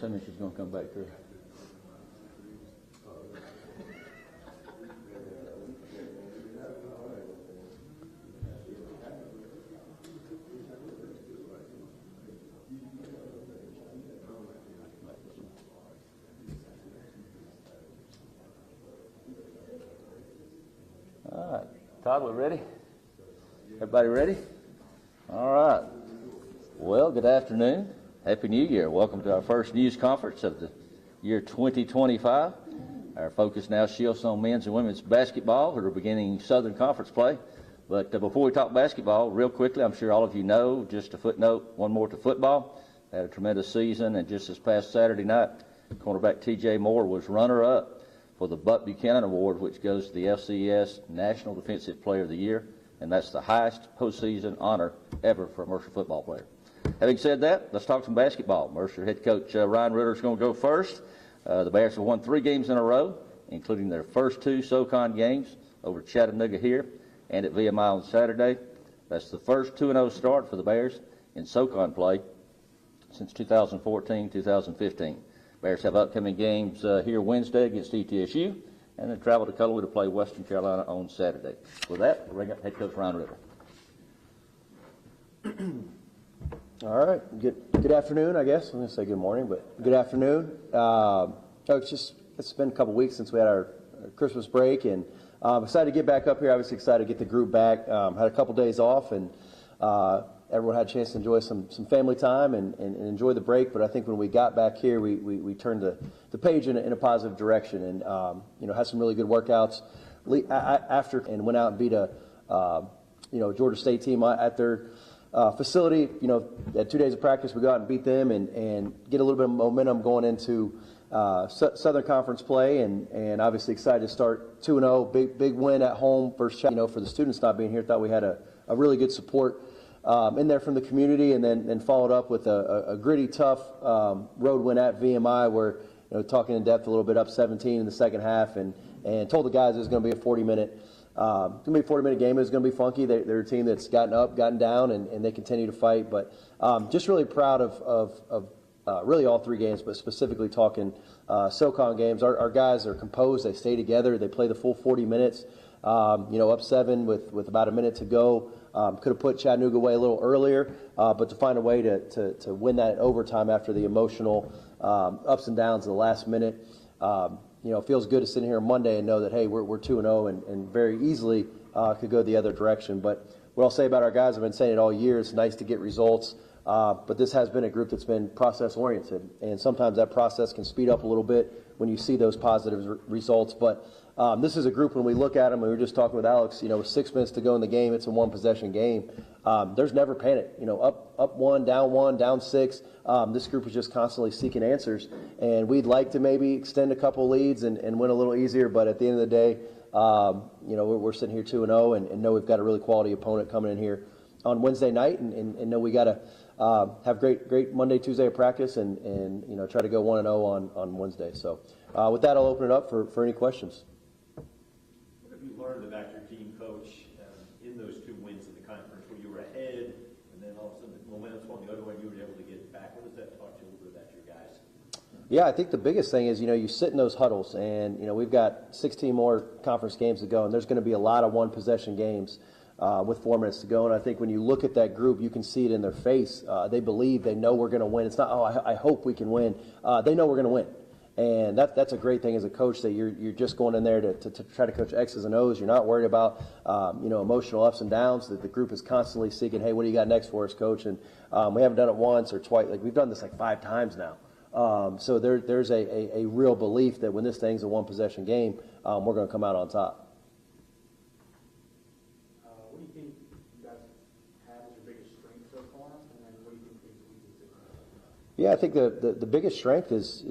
tell me she's going to come back through. All right, Todd, we're ready? Everybody ready? All right. Well, good afternoon. Happy New Year. Welcome to our first news conference of the year 2025. Our focus now shifts on men's and women's basketball, who are beginning Southern Conference play. But before we talk basketball, real quickly, I'm sure all of you know, just a footnote, one more to football. Had a tremendous season, and just this past Saturday night, cornerback T.J. Moore was runner-up for the Buck Buchanan Award, which goes to the FCS National Defensive Player of the Year, and that's the highest postseason honor ever for a Mercer football player. Having said that, let's talk some basketball. Mercer head coach Ryan Ritter is going to go first. The Bears have won 3 games in a row, including their first 2 SoCon games over Chattanooga here and at VMI on Saturday. That's the first 2-0 start for the Bears in SoCon play since 2014-2015. Bears have upcoming games here Wednesday against ETSU, and then travel to Cullowhee to play Western Carolina on Saturday. With that, we'll bring up head coach Ryan Ritter. All right. Good afternoon, I guess. I'm going to say good morning, but good afternoon. It's been a couple weeks since we had our Christmas break, and I'm excited to get back up here. Obviously excited to get the group back. Had a couple days off, and everyone had a chance to enjoy some family time and enjoy the break. But I think when we got back here, we turned the page in a positive direction, and had some really good workouts after, and went out and beat a Georgia State team at their facility. At 2 days of practice, we go out and beat them and get a little bit of momentum going into Southern Conference play, and obviously excited to start 2-0. Big win at home versus for the students not being here. Thought we had a really good support in there from the community, and then followed up with a gritty, tough road win at VMI, where talking in depth a little bit, up 17 in the second half, and told the guys it was going to be a 40-minute. It's going to be a 40-minute game. It's going to be funky. They're a team that's gotten up, gotten down, and they continue to fight. But just really proud of really all 3 games, but specifically talking SoCon games. Our guys are composed. They stay together. They play the full 40 minutes. Up 7 with about a minute to go. Could have put Chattanooga away a little earlier, but to find a way to win that overtime after the emotional ups and downs of the last minute. It feels good to sit here on Monday and know that, hey, we're 2-0 and very easily could go the other direction. But what I'll say about our guys, I've been saying it all year, it's nice to get results, but this has been a group that's been process-oriented, and sometimes that process can speed up a little bit when you see those positive results. But this is a group, when we look at them, we were just talking with Alex, with 6 minutes to go in the game, it's a 1-possession game. There's never panic, up 1, down 6. This group is just constantly seeking answers, and we'd like to maybe extend a couple leads and win a little easier, but at the end of the day, we're sitting here 2-0 and know we've got a really quality opponent coming in here on Wednesday night, and know we got to have great Monday, Tuesday of practice, and try to go 1-0 on Wednesday. So with that, I'll open it up for any questions. What have you learned about your team, Coach, in those 2 wins in the conference where you were ahead, and then all of a sudden the momentum swung the other way and you were able to get it back? What does that talk to you a little bit about your guys? Yeah, I think the biggest thing is, you sit in those huddles, and, we've got 16 more conference games to go, and there's going to be a lot of 1-possession games with 4 minutes to go. And I think when you look at that group, you can see it in their face. They believe, they know we're going to win. It's not, I hope we can win. They know we're going to win. And that's a great thing as a coach, that you're just going in there to try to coach X's and O's. You're not worried about, emotional ups and downs. That the group is constantly seeking, hey, what do you got next for us, Coach? And we haven't done it once or twice. We've done this 5 times now. So there's a real belief that when this thing's a 1-possession game, we're going to come out on top. What do you think you guys have as your biggest strength so far, and then what do you think is weaknesses? Yeah, I think the biggest strength is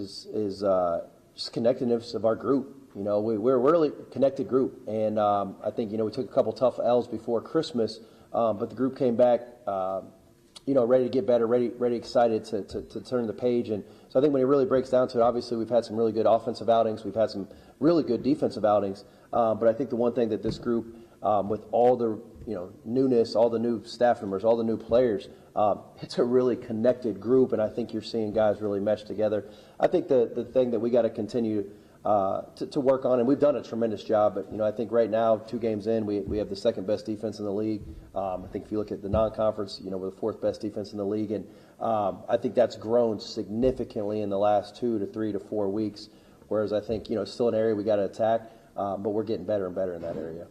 just connectedness of our group. We're a really connected group, and I think we took a couple tough L's before Christmas, but the group came back ready to get better, ready excited to turn the page. And so I think when it really breaks down to it, obviously we've had some really good offensive outings, we've had some really good defensive outings, But I think the one thing that this group, with all the newness, all the new staff members, all the new players, it's a really connected group, and I think you're seeing guys really mesh together. I think the thing that we got to continue to work on, and we've done a tremendous job, but I think right now, 2 games in, we have the second best defense in the league. I think if you look at the non-conference, we're the 4th best defense in the league, and I think that's grown significantly in the last 2 to 3 to 4 weeks. Whereas I think it's still an area we got to attack, but we're getting better and better in that area.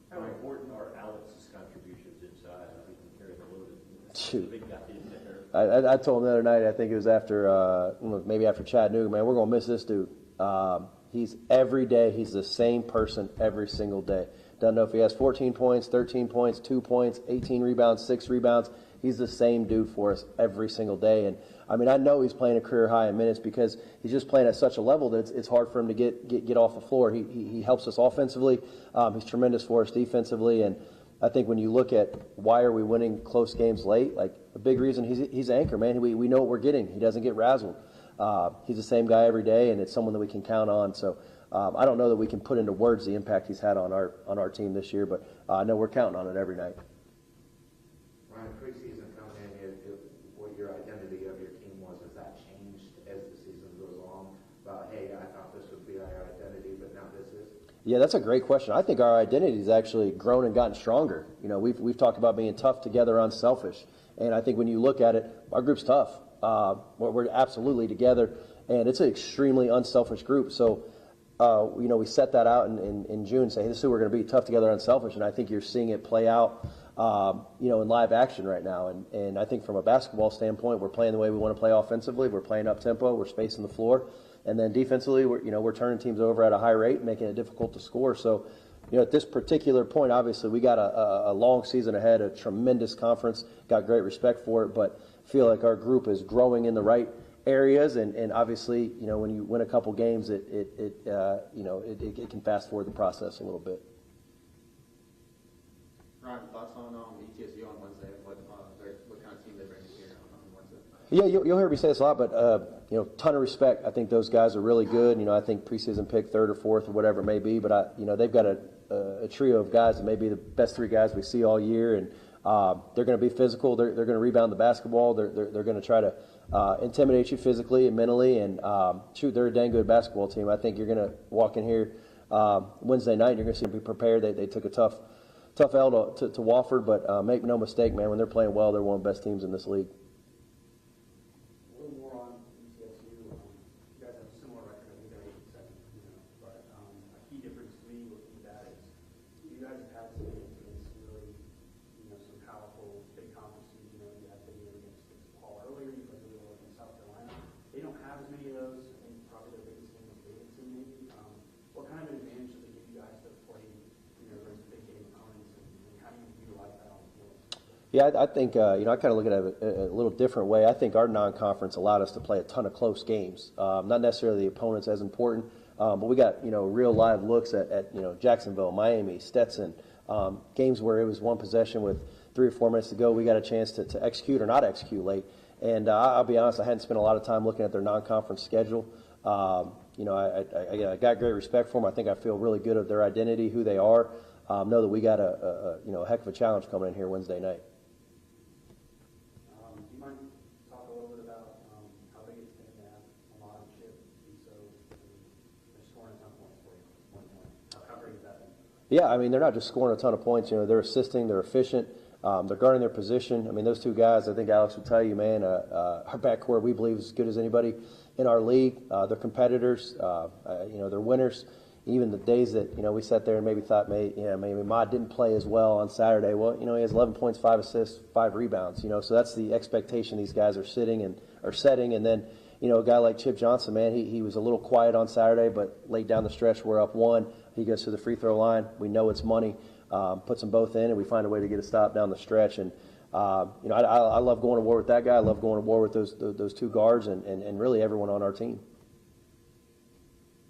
How important are Alex's contributions inside? I think he carried the load. Shoot. Big guy in there. I told him the other night, I think it was after, maybe after Chattanooga, man, we're going to miss this dude. He's every day, he's the same person every single day. Doesn't know if he has 14 points, 13 points, 2 points, 18 rebounds, 6 rebounds. He's the same dude for us every single day. And, I know he's playing a career high in minutes because he's just playing at such a level that it's hard for him to get off the floor. He helps us offensively. He's tremendous for us defensively. And I think when you look at why are we winning close games late, like a big reason he's anchor, man. We know what we're getting. He doesn't get razzled. He's the same guy every day, and it's someone that we can count on. So I don't know that we can put into words the impact he's had on our team this year, but I know we're counting on it every night. Ryan, preseason coming in, what your identity of your team was, has that changed as the season goes along? About, hey, I thought this would be our identity, but now this is? Yeah, that's a great question. I think our identity has actually grown and gotten stronger. We've talked about being tough together, unselfish, and I think when you look at it, our group's tough. We're absolutely together, and it's an extremely unselfish group. So, we set that out in June, say, hey, this is who we're going to be, tough together, unselfish, and I think you're seeing it play out, in live action right now. And I think from a basketball standpoint, we're playing the way we want to play offensively. We're playing up tempo. We're spacing the floor, and then defensively, we're turning teams over at a high rate, making it difficult to score. So, at this particular point, obviously, we got a long season ahead, a tremendous conference, got great respect for it, but feel like our group is growing in the right areas, and obviously, when you win a couple games, it can fast forward the process a little bit. Ryan, thoughts on ETSU on Wednesday? What kind of team they bring here on Wednesday? Yeah, you'll hear me say this a lot, but ton of respect. I think those guys are really good. I think preseason pick 3rd or 4th or whatever it may be, but they've got a trio of guys that may be the best 3 guys we see all year, and they're going to be physical. They're going to rebound the basketball. They're going to try to intimidate you physically and mentally, and they're a dang good basketball team. I think you're going to walk in here Wednesday night and you're going to see them be prepared. They took a tough L to Wofford, but make no mistake, man, when they're playing well, they're one of the best teams in this league. A little more on ETSU. You guys have a similar record. I think they're 8-7, but a key difference to me looking at that is you guys have had some games against really, some powerful big conferences. You had the game against Paul earlier. You played really well against South Carolina. They don't have as many of those. I think probably their biggest game was Davidson, maybe. What kind of an advantage does it give you guys to play, against big game opponents, and how do you utilize that on the field? Yeah, I think, I kind of look at it a little different way. I think our non-conference allowed us to play a ton of close games. Not necessarily the opponents as important, but we got, real live looks at Jacksonville, Miami, Stetson, games where it was one possession with 3 or 4 minutes to go. We got a chance to execute or not execute late. And I'll be honest, I hadn't spent a lot of time looking at their non-conference schedule. I got great respect for them. I think I feel really good of their identity, who they are. Know that we got a heck of a challenge coming in here Wednesday night. Do you mind talk a little bit about how big it's been to have a lot of chip be so they're scoring a ton of points for you? 1 point. How big has that been? Yeah, they're not just scoring a ton of points. They're assisting, they're efficient, they're guarding their position. Those 2 guys, I think Alex would tell you, man, our backcourt we believe is as good as anybody in our league. They're competitors, they're winners. Even the days that, we sat there and maybe thought, maybe Mod didn't play as well on Saturday. Well, he has 11 points, 5 assists, 5 rebounds, so that's the expectation these guys are setting. And then, a guy like Chip Johnson, man, he was a little quiet on Saturday, but late down the stretch, we're up 1. He goes to the free throw line. We know it's money, puts them both in, and we find a way to get a stop down the stretch. And, I love going to war with that guy. I love going to war with those 2 guards and really everyone on our team.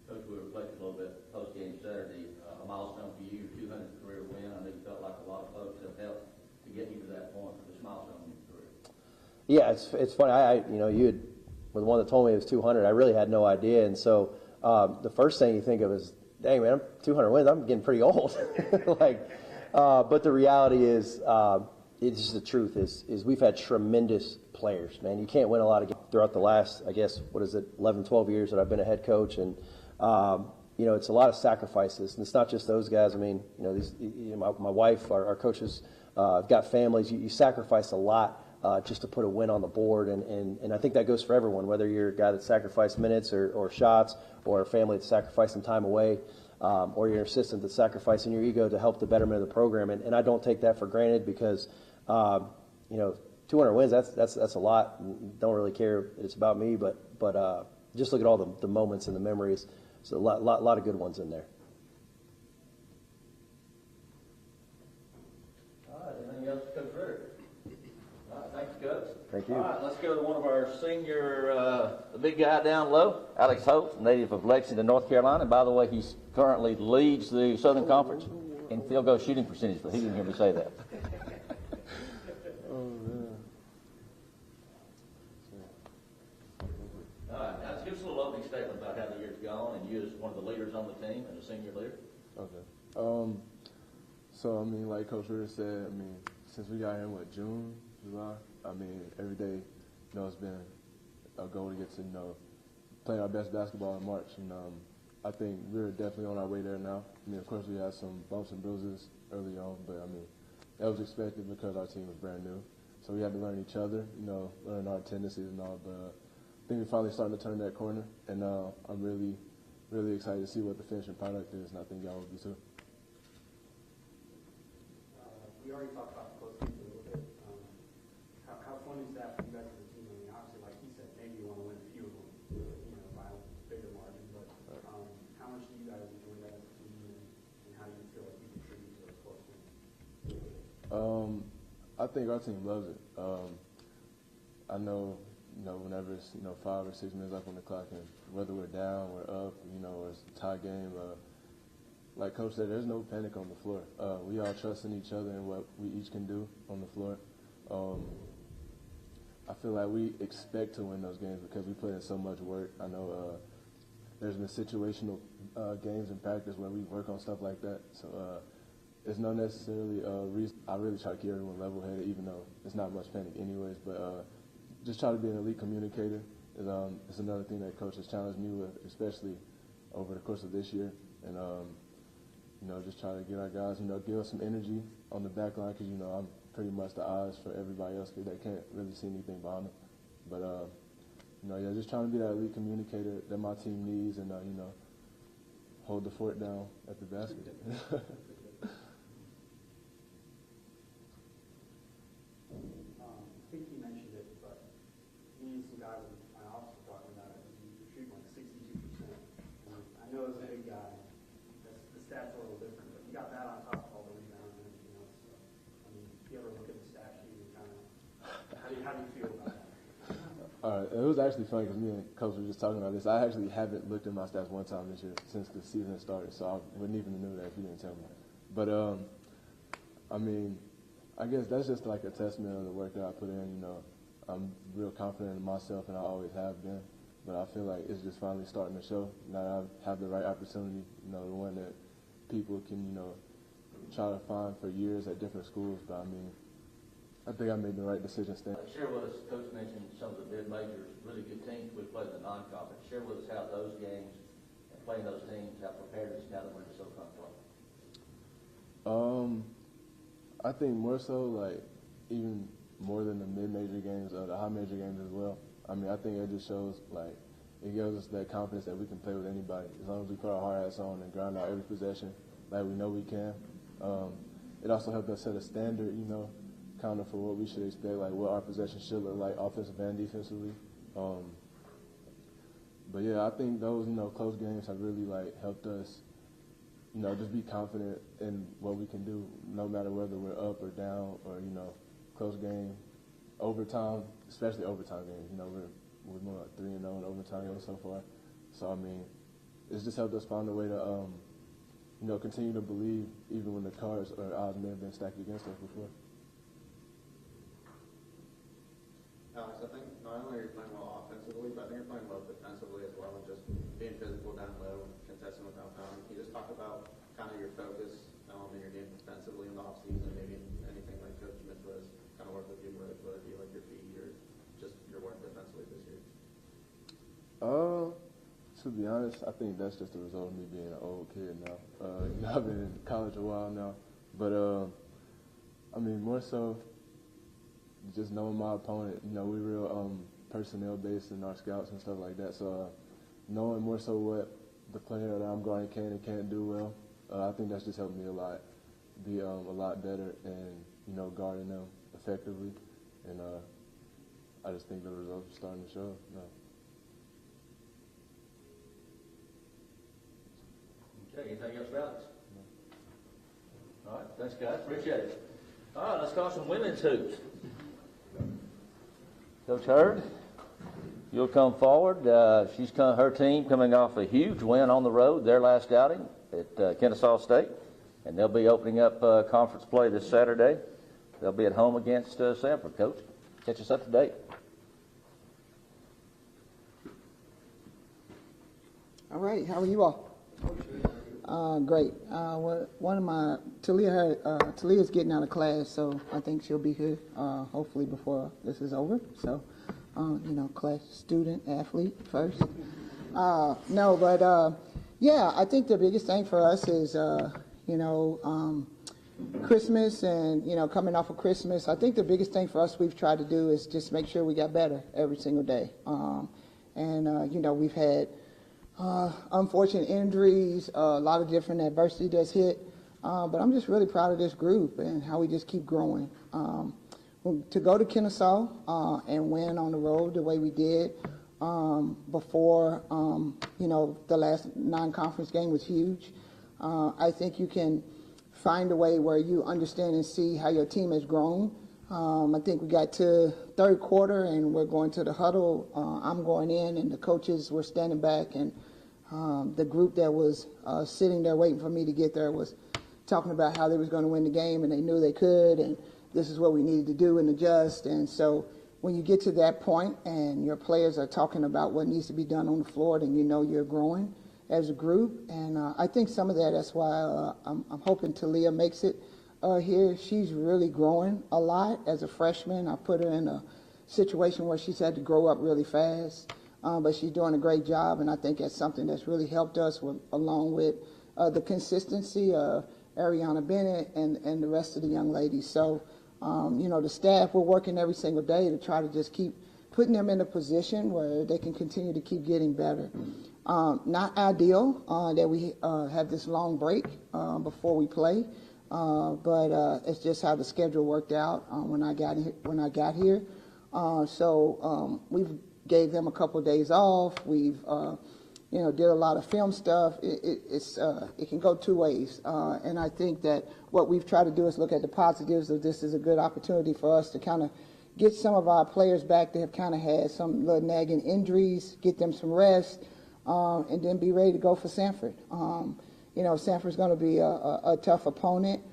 Coach, we reflected a little bit post-game Saturday, a milestone for you, 200th career win. I know you felt like a lot of folks have helped to get you to that point for this milestone in your career. Yeah, it's funny. You were the one that told me it was 200. I really had no idea, and so the first thing you think of is, dang man, I'm 200 wins. I'm getting pretty old. But the reality is, it's just the truth is we've had tremendous players, man. You can't win a lot of games throughout the last, I guess, 11, 12 years that I've been a head coach, and it's a lot of sacrifices, and it's not just those guys. I mean, my wife, our coaches, got families. You sacrifice a lot just to put a win on the board, and I think that goes for everyone, whether you're a guy that sacrificed minutes or shots, or a family that's sacrificing time away, or you're an assistant that's sacrificing your ego to help the betterment of the program. And I don't take that for granted because, 200 wins, that's a lot. Don't really care if it's about me, but just look at all the moments and the memories. So a lot of good ones in there. All right, anything else, Coach Ritter? All right, thanks, Coach. Thank you. All right, let's go to one of our senior, the big guy down low, Alex Hope, native of Lexington, North Carolina. And by the way, he currently leads the Southern Conference in field goal shooting percentage, but he didn't hear me say that. All right, now give us a little opening statement about how the year's gone, and you as one of the leaders on the team and a senior leader. Okay. So, I mean, like Coach Ritter said, I mean, since we got here in, June, July, I mean, every day, it's been a goal to get to, play our best basketball in March. And I think we're definitely on our way there now. I mean, of course, we had some bumps and bruises early on, but, I mean, that was expected because our team was brand new. So we had to learn each other, learn our tendencies and all, but I think we're finally starting to turn that corner, and I'm really, really excited to see what the finishing product is, and I think y'all will be too. We already talked about the close games a little bit. How fun is that for you guys as a team? I mean, obviously, like he said, maybe you want to win a few of them, by a bigger margin, but how much do you guys enjoy that as a team, and how do you feel like you contribute to those close games? I think our team loves it. I know, whenever it's, 5 or 6 minutes up on the clock, and whether we're down, we're up, or it's a tie game, like Coach said, there's no panic on the floor. We all trust in each other and what we each can do on the floor. I feel like we expect to win those games because we put in so much work. I know there's been situational games in practice where we work on stuff like that. So it's not necessarily a reason. I really try to keep everyone level-headed, even though it's not much panic anyways. But just try to be an elite communicator is another thing that Coach has challenged me with, especially over the course of this year. And just try to get our guys, give us some energy on the back line because, I'm pretty much the eyes for everybody else because they can't really see anything behind them. But, just trying to be that elite communicator that my team needs and, hold the fort down at the basket. I think you mentioned it, but me and some guys in my office were talking about it. You're shooting like 62%. I know as a big guy, the stats are a little different, but you got that on top of all the rebounds and everything else. So, I mean, if you ever look at the stat sheet and kind of, how do you feel about that? All right, it was actually funny because me and Coach were just talking about this. I actually haven't looked at my stats one time this year since the season started, so I wouldn't even know that if you didn't tell me. But, I mean, I guess that's just like a testament of the work that I put in. I'm real confident in myself, and I always have been. But I feel like it's just finally starting to show that I have the right opportunity, the one that people can, try to find for years at different schools. But, I mean, I think I made the right decision staying. Share with us, Coach mentioned some of the mid-majors, really good teams we played in the non-conference. Share with us how those games and playing those teams have prepared us now that we're in the SoCon play. I think more so, like, even more than the mid-major games, the high-major games as well. I mean, I think it just shows, like, it gives us that confidence that we can play with anybody as long as we put our hard hats on and grind out every possession like we know we can. It also helped us set a standard, kind of for what we should expect, like what our possession should look like offensive and defensively. But, yeah, I think those, close games have really, like, helped us just be confident in what we can do, no matter whether we're up or down or, close game, overtime, especially overtime games. We're more like 3-0 in overtime games so far. So, I mean, it's just helped us find a way to, continue to believe even when the cards or odds may have been stacked against us before. Alex, I think not only are you playing well offensively, but I think you're playing well defensively as well, and just being physical down your game defensively in the offseason? Maybe anything like Coach Smith was kind of work with you with, whether it be like your feet or just your work defensively this year? To be honest, I think that's just the result of me being an old kid now. I've been in college a while now, but I mean, more so just knowing my opponent. We real personnel based in our scouts and stuff like that. So knowing more so what the player that I'm guarding can and can't do well, I think that's just helped me a lot, be a lot better and guarding them effectively. And I just think the results are starting to show now. Okay, anything else, Alex? All right, thanks, guys. Appreciate it. All right, let's call some women's hoops. Coach Hurd, you'll come forward. Her team coming off a huge win on the road, their last outing at Kennesaw State, and they'll be opening up conference play this Saturday. They'll be at home against Sanford. Coach, catch us up to date. All right, how are you all? Great. Talia's getting out of class, so I think she'll be here hopefully before this is over. So, class student, athlete first. Yeah, I think the biggest thing for us is, Christmas and, coming off of Christmas. I think the biggest thing for us we've tried to do is just make sure we got better every single day. We've had unfortunate injuries, a lot of different adversity that's hit. But I'm just really proud of this group and how we just keep growing. To go to Kennesaw and win on the road the way we did before, the last non-conference game was huge. I think you can find a way where you understand and see how your team has grown. I think we got to third quarter and we're going to the huddle. I'm going in and the coaches were standing back, and the group that was sitting there waiting for me to get there was talking about how they was going to win the game, and they knew they could, and this is what we needed to do and adjust. And so when you get to that point and your players are talking about what needs to be done on the floor, then you're growing as a group. And I think some of that's why I'm hoping Talia makes it here. She's really growing a lot as a freshman. I put her in a situation where she's had to grow up really fast, but she's doing a great job, and I think that's something that's really helped us along with the consistency of Ariana Bennett and the rest of the young ladies. So, the staff, we're working every single day to try to just keep putting them in a position where they can continue to keep getting better. Not ideal that we have this long break before we play, but it's just how the schedule worked out when I got here. We've gave them a couple of days off. We've did a lot of film stuff. It can go two ways, and I think that what we've tried to do is look at the positives of this is a good opportunity for us to kind of get some of our players back that have kind of had some little nagging injuries, get them some rest, and then be ready to go for Sanford. Sanford's going to be a tough opponent,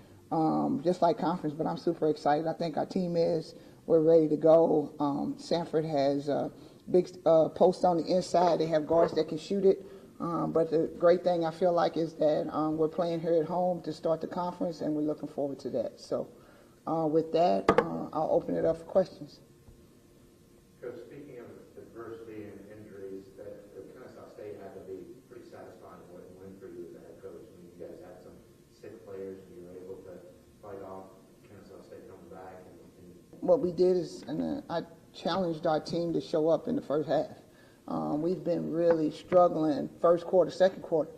just like conference, but I'm super excited. I think our team is. We're ready to go. Sanford has big post on the inside. They have guards that can shoot it. But the great thing I feel like is that we're playing here at home to start the conference, and we're looking forward to that. So with that, I'll open it up for questions. Coach, speaking of adversity and injuries, that Kennesaw State had to be pretty satisfying win for you as a head coach. I mean, you guys had some sick players, and you were able to fight off Kennesaw State coming back. What we did is, and I challenged our team to show up in the first half. We've been really struggling first quarter, second quarter.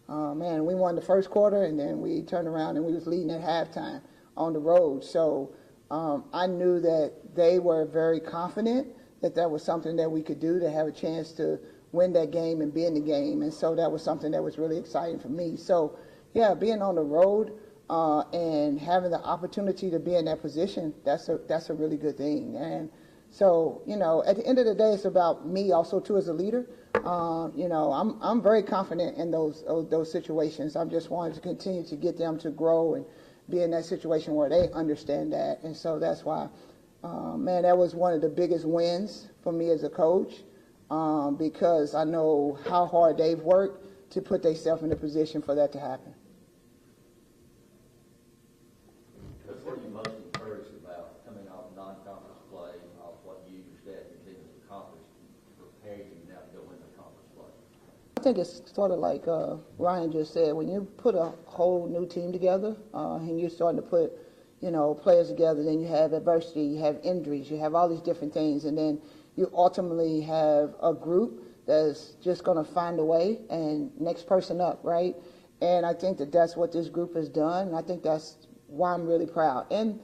We won the first quarter, and then we turned around and we was leading at halftime on the road. So I knew that they were very confident that that was something that we could do to have a chance to win that game and be in the game. And so that was something that was really exciting for me. So, yeah, being on the road and having the opportunity to be in that position, that's a really good thing. And so, at the end of the day, it's about me also too as a leader. I'm very confident in those situations. I just wanted to continue to get them to grow and be in that situation where they understand that. And so that's why, that was one of the biggest wins for me as a coach, because I know how hard they've worked to put themselves in a position for that to happen. think it's sort of like Ryan just said. When you put a whole new team together and you're starting to put, players together, then you have adversity, you have injuries, you have all these different things, and then you ultimately have a group that's just going to find a way and next person up, right? And I think that that's what this group has done, and I think that's why I'm really proud. And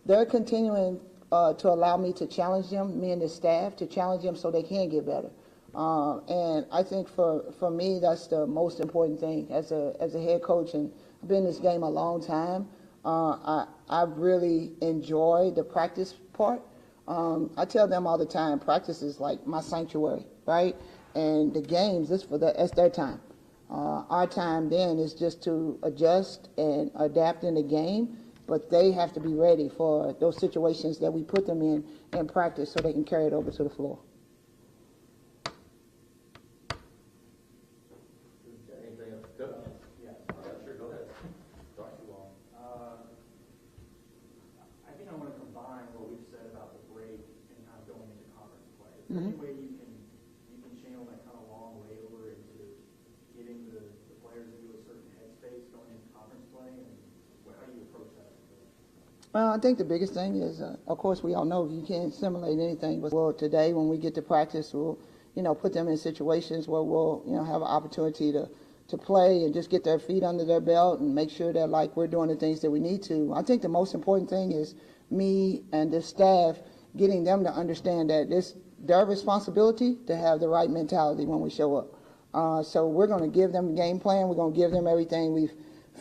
they're continuing to allow me to challenge them, me and the staff, to challenge them so they can get better. And I think for me, that's the most important thing as a head coach, and I've been in this game a long time. I really enjoy the practice part. I tell them all the time, practice is like my sanctuary, right? And the games, that's their time. Our time then is just to adjust and adapt in the game, but they have to be ready for those situations that we put them in practice so they can carry it over to the floor. Anything else? Go. Yeah, sure, go ahead. Talk too long. I think I want to combine what we've said about the break and kind of going into conference play. Is there any way you can channel that kind of long way over into getting the players into a certain headspace going into conference play, and how do you approach that? Well, I think the biggest thing is, of course, we all know you can't simulate anything. But today, when we get to practice, we'll, put them in situations where we'll, have an opportunity to play and just get their feet under their belt and make sure that, like, we're doing the things that we need to. I think the most important thing is me and the staff getting them to understand that it's their responsibility to have the right mentality when we show up. So we're going to give them a game plan. We're going to give them everything. We've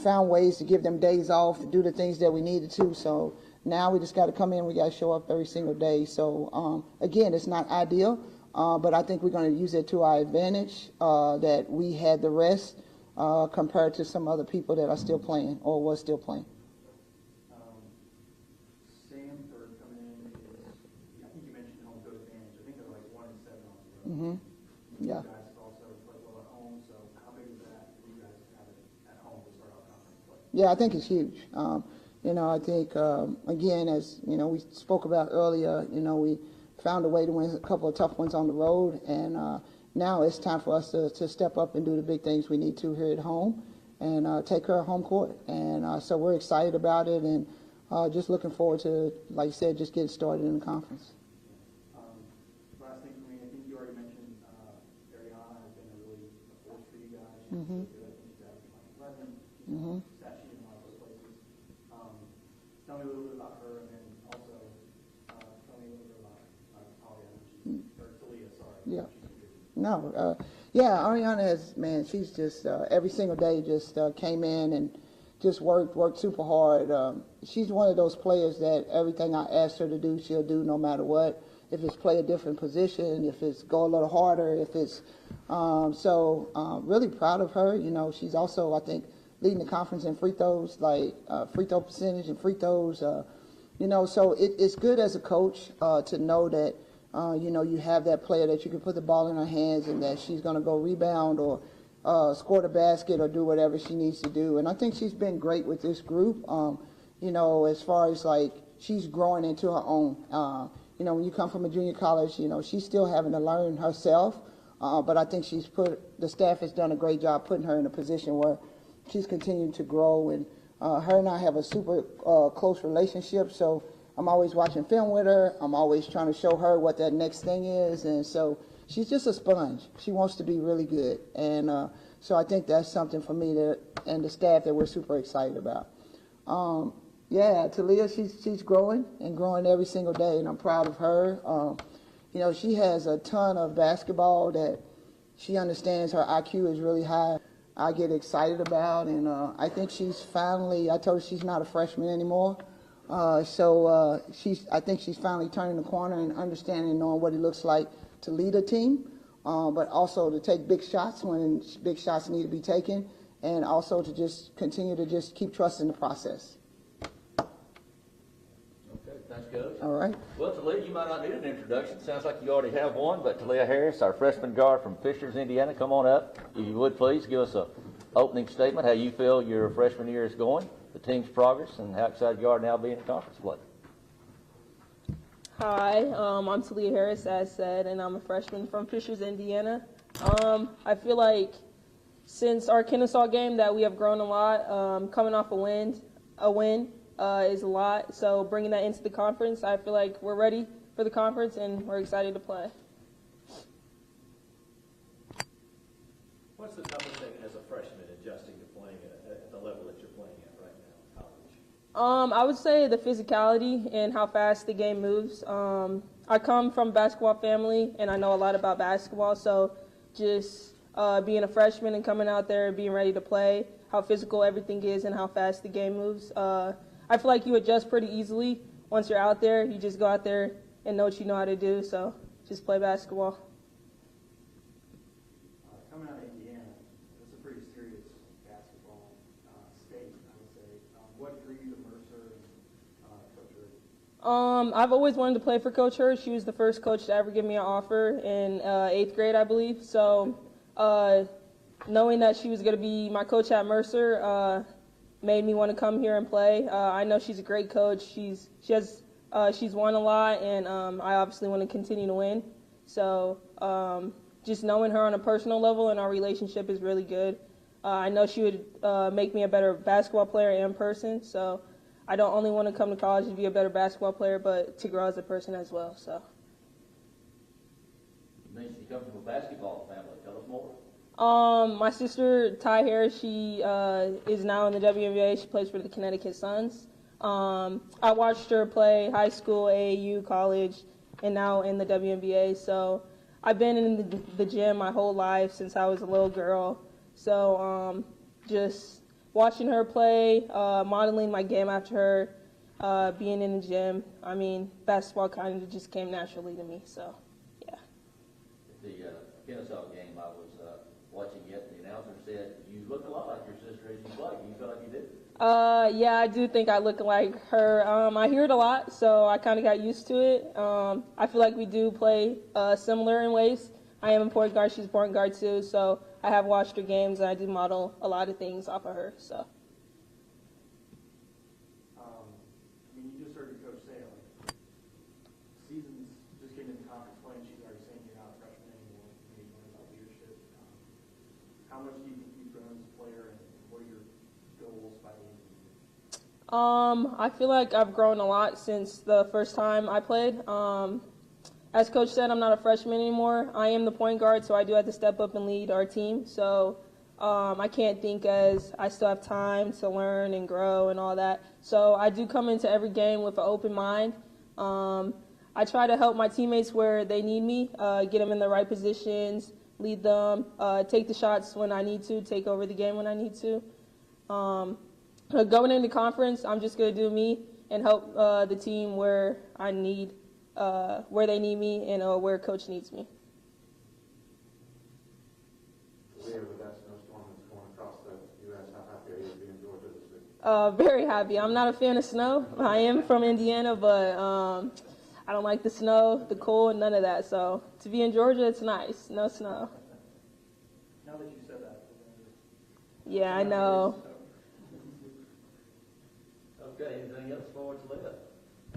found ways to give them days off to do the things that we needed to. So now we just got to come in. We got to show up every single day. So again, it's not ideal, but I think we're going to use it to our advantage that we had the rest compared to some other people that are still playing or was still playing. Sam, for coming in, I think you mentioned home field advantage. I think they're like 1-7 on the road. Yeah. You guys also play well at home, so how big is that for you guys to have it at home to start out conference play? Yeah, I think it's huge. I think, again, as, we spoke about earlier, we found a way to win a couple of tough ones on the road, and now it's time for us to step up and do the big things we need to here at home and take care of home court. And so we're excited about it and just looking forward to, like you said, just getting started in the conference. Last thing for me, I think you already mentioned Ariana has been a force for you guys. She's really good. I think she's averaging like 11. She's stat sheet in a lot of those places. Tell me a little bit about her, and then also tell me a little bit about Talia. Or Talia, sorry. Yeah. No, Ariana has, man, she's just, every single day just came in and just worked super hard. She's one of those players that everything I ask her to do, she'll do no matter what. If it's play a different position, if it's go a little harder, if it's, really proud of her. She's also, I think, leading the conference in free throws, like free throw percentage and free throws. So it's good as a coach to know that, you have that player that you can put the ball in her hands and that she's going to go rebound or score the basket or do whatever she needs to do. And I think she's been great with this group, as far as like she's growing into her own. When you come from a junior college, she's still having to learn herself. But I think the staff has done a great job putting her in a position where she's continuing to grow. And her and I have a super close relationship. So I'm always watching film with her. I'm always trying to show her what that next thing is. And so she's just a sponge. She wants to be really good. And so I think that's something for me and the staff that we're super excited about. Talia, she's growing and growing every single day, and I'm proud of her. She has a ton of basketball that she understands. Her IQ is really high. I get excited about, and I think I told her she's not a freshman anymore. I think she's finally turning the corner and understanding and knowing what it looks like to lead a team, but also to take big shots when big shots need to be taken, and also to just continue to just keep trusting the process. Okay, thanks, Coach. All right. Well, Talia, you might not need an introduction. Sounds like you already have one, but Talia Harris, our freshman guard from Fishers, Indiana, come on up. If you would, please give us an opening statement, how you feel your freshman year is going, the team's progress, and how excited you are now being in conference play. Hi, I'm Talia Harris, as said, and I'm a freshman from Fishers, Indiana. I feel like since our Kennesaw game that we have grown a lot. Coming off a win is a lot. So bringing that into the conference, I feel like we're ready for the conference and we're excited to play. What's the toughest thing as a freshman adjusting to playing at the level that you're playing at right now in college? I would say the physicality and how fast the game moves. I come from a basketball family, and I know a lot about basketball, so just being a freshman and coming out there and being ready to play, how physical everything is and how fast the game moves. I feel like you adjust pretty easily once you're out there. You just go out there and know what you know how to do, so just play basketball. Coming out of Indiana, it's a pretty serious basketball state, I would say. What drew you to Mercer and Coach Hurd? I've always wanted to play for Coach Hurd. She was the first coach to ever give me an offer in 8th grade, I believe. So knowing that she was going to be my coach at Mercer made me want to come here and play. I know she's a great coach. She's won a lot, and I obviously want to continue to win. So just knowing her on a personal level and our relationship is really good. I know she would make me a better basketball player and person. So I don't only want to come to college to be a better basketball player, but to grow as a person as well. So. You mentioned you come from a basketball family. Tell us more. My sister, Ty Harris, she is now in the WNBA. She plays for the Connecticut Suns. I watched her play high school, AAU, college, and now in the WNBA. So I've been in the gym my whole life since I was a little girl. So just watching her play, modeling my game after her, being in the gym. I mean, basketball kind of just came naturally to me. So, yeah. At the Kennesaw game, I was watching it, and the announcer said, "You look a lot like your sister as you play." Do you feel like you do? Yeah, I do think I look like her. I hear it a lot, so I kind of got used to it. I feel like we do play similar in ways. I am a point guard, she's a point guard too, so I have watched her games, and I do model a lot of things off of her. So. I mean, you just heard your coach say, like, season's just getting into conference play, and she's already saying you're not a freshman anymore. Maybe learn about leadership. How much do you think you've grown as a player, and what are your goals by the end of the year? I feel like I've grown a lot since the first time I played. As Coach said, I'm not a freshman anymore. I am the point guard, so I do have to step up and lead our team. So I can't think as I still have time to learn and grow and all that. So I do come into every game with an open mind. I try to help my teammates where they need me, get them in the right positions, lead them, take the shots when I need to, take over the game when I need to. Going into conference, I'm just going to do me and help the team where I need, where they need me and where coach needs me. We have the best snowstorm that's going across the U.S. How happy are you to be in Georgia this week? Very happy. I'm not a fan of snow. I am from Indiana, but I don't like the snow, the cold, none of that. So to be in Georgia, it's nice. No snow. Now that you said that. Yeah, I know. Okay, anything else for us to live?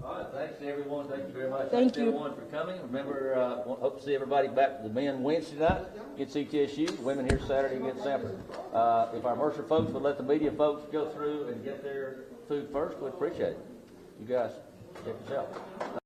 All right, thanks to everyone. Thank you very much. Thank Thanks you. to everyone for coming. Remember, hope to see everybody back to the men Wednesday night against CTSU, women here Saturday against Sanford. If our Mercer folks would let the media folks go through and get their food first, we'd appreciate it. You guys, check this out.